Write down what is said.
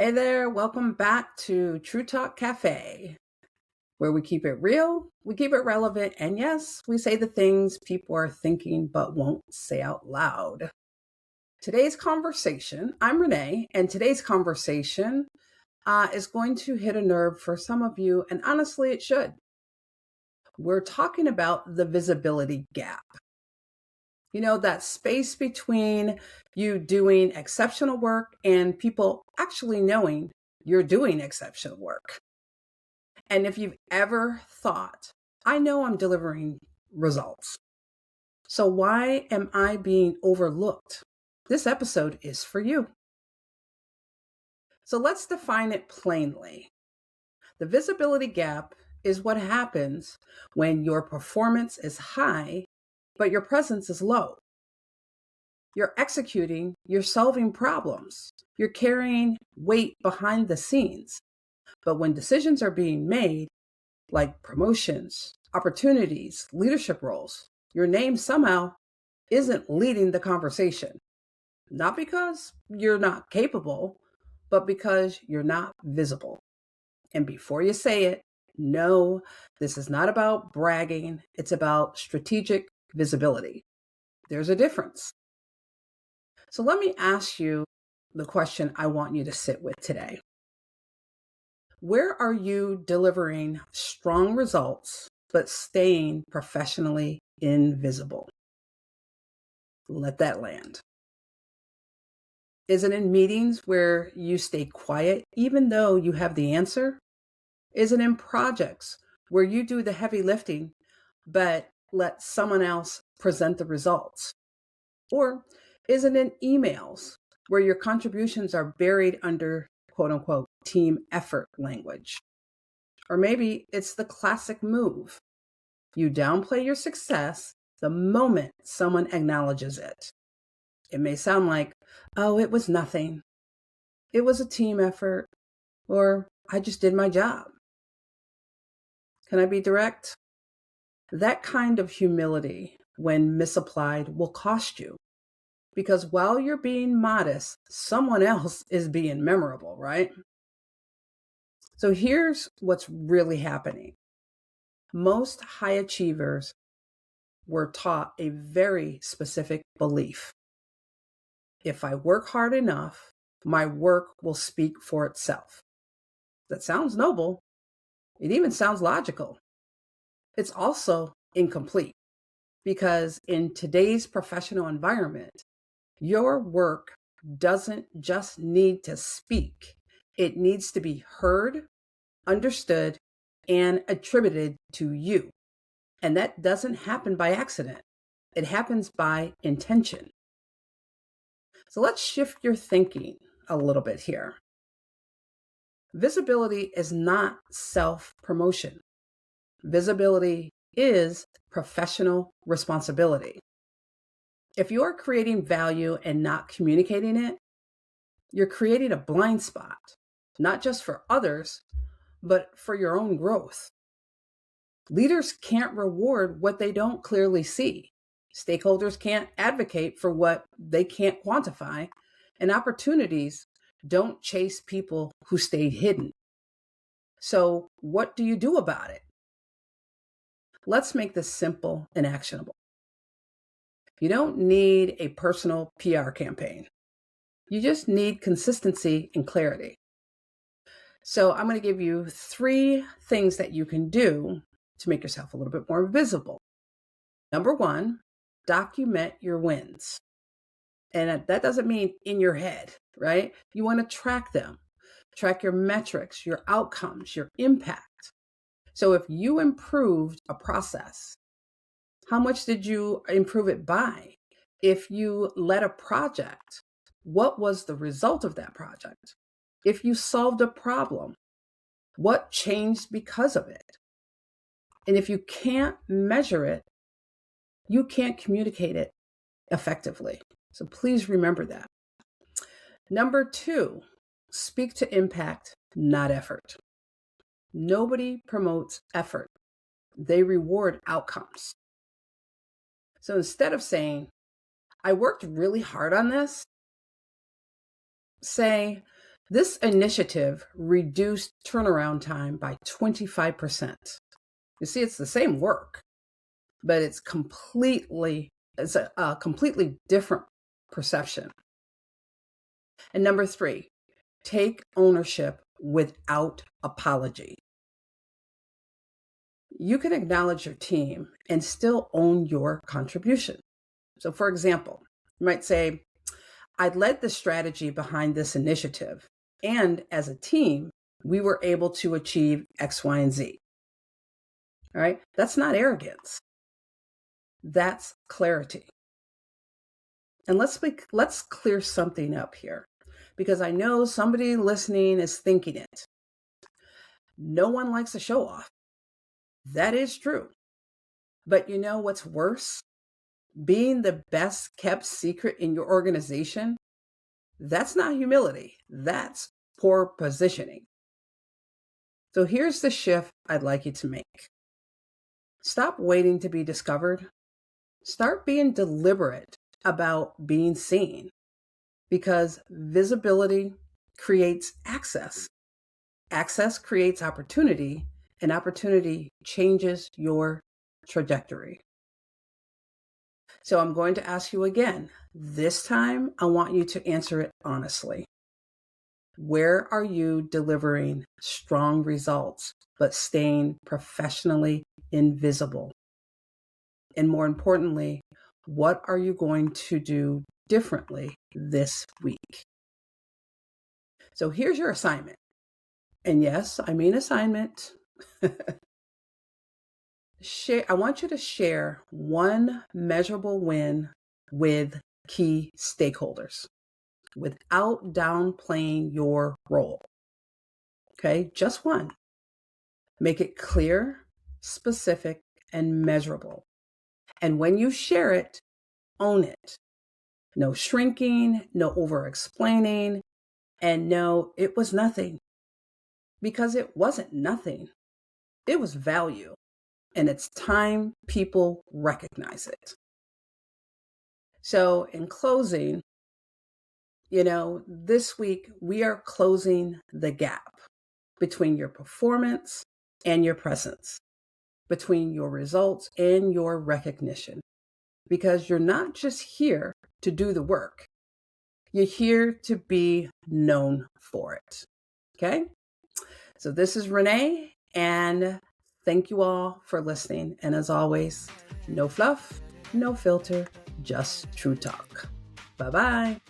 Hey there, welcome back to True Talk Cafe, where we keep it real, we keep it relevant, and yes, we say the things people are thinking but won't say out loud. Today's conversation, I'm Renee, and today's conversation is going to hit a nerve for some of you, and honestly, it should. We're talking about the visibility gap. You know, that space between you doing exceptional work and people actually knowing you're doing exceptional work. And if you've ever thought, I know I'm delivering results, so why am I being overlooked? This episode is for you. So let's define it plainly. The visibility gap is what happens when your performance is high, but your presence is low. You're executing, you're solving problems, you're carrying weight behind the scenes. But when decisions are being made, like promotions, opportunities, leadership roles, your name somehow isn't leading the conversation. Not because you're not capable, but because you're not visible. And before you say it, no, this is not about bragging. It's about strategic visibility. There's a difference. So let me ask you the question I want you to sit with today. Where are you delivering strong results, but staying professionally invisible? Let that land. Is it in meetings where you stay quiet even though you have the answer? Is it in projects where you do the heavy lifting, but let someone else present the results? Or is it in emails where your contributions are buried under quote unquote team effort language? Or maybe it's the classic move. You downplay your success the moment someone acknowledges it. It may sound like, oh, it was nothing. It was a team effort, or I just did my job. Can I be direct? That kind of humility, when misapplied, will cost you. Because while you're being modest, someone else is being memorable, right? So here's what's really happening. Most high achievers were taught a very specific belief. If I work hard enough, my work will speak for itself. That sounds noble. It even sounds logical. It's also incomplete because in today's professional environment, your work doesn't just need to speak. It needs to be heard, understood, and attributed to you. And that doesn't happen by accident. It happens by intention. So let's shift your thinking a little bit here. Visibility is not self-promotion. Visibility is professional responsibility. If you are creating value and not communicating it, you're creating a blind spot, not just for others, but for your own growth. Leaders can't reward what they don't clearly see. Stakeholders can't advocate for what they can't quantify, and opportunities don't chase people who stayed hidden. So, what do you do about it? Let's make this simple and actionable. You don't need a personal PR campaign. You just need consistency and clarity. So, I'm going to give you 3 things that you can do to make yourself a little bit more visible. Number 1, document your wins. And that doesn't mean in your head, right? You want to track them, track your metrics, your outcomes, your impact. So if you improved a process, how much did you improve it by? If you led a project, what was the result of that project? If you solved a problem, what changed because of it? And if you can't measure it, you can't communicate it effectively. So please remember that. Number 2, speak to impact, not effort. Nobody promotes effort. They reward outcomes. So instead of saying, I worked really hard on this, say, This initiative reduced turnaround time by 25%. You see, it's the same work, but it's a completely different perception. And number 3, take ownership without apology. You can acknowledge your team and still own your contribution. So, for example, you might say, I led the strategy behind this initiative, and as a team, we were able to achieve X, Y, and Z. All right, that's not arrogance. That's clarity. And let's clear something up here, because I know somebody listening is thinking it. No one likes a show off. That is true. But you know what's worse? Being the best kept secret in your organization, that's not humility. That's poor positioning. So here's the shift I'd like you to make. Stop waiting to be discovered. Start being deliberate about being seen, because visibility creates access. Access creates opportunity, and opportunity changes your trajectory. So I'm going to ask you again. This time, I want you to answer it honestly. Where are you delivering strong results, but staying professionally invisible? And more importantly, what are you going to do differently this week? So here's your assignment. And yes, I mean assignment. I want you to share one measurable win with key stakeholders without downplaying your role. Okay, just one. Make it clear, specific, and measurable. And when you share it, own it. No shrinking, no over-explaining, and no, it was nothing. Because it wasn't nothing. It was value. And it's time people recognize it. So in closing, this week we are closing the gap between your performance and your presence, between your results and your recognition, because you're not just here to do the work. You're here to be known for it. Okay? So this is Renee, and thank you all for listening. And as always, no fluff, no filter, just true talk. Bye-bye.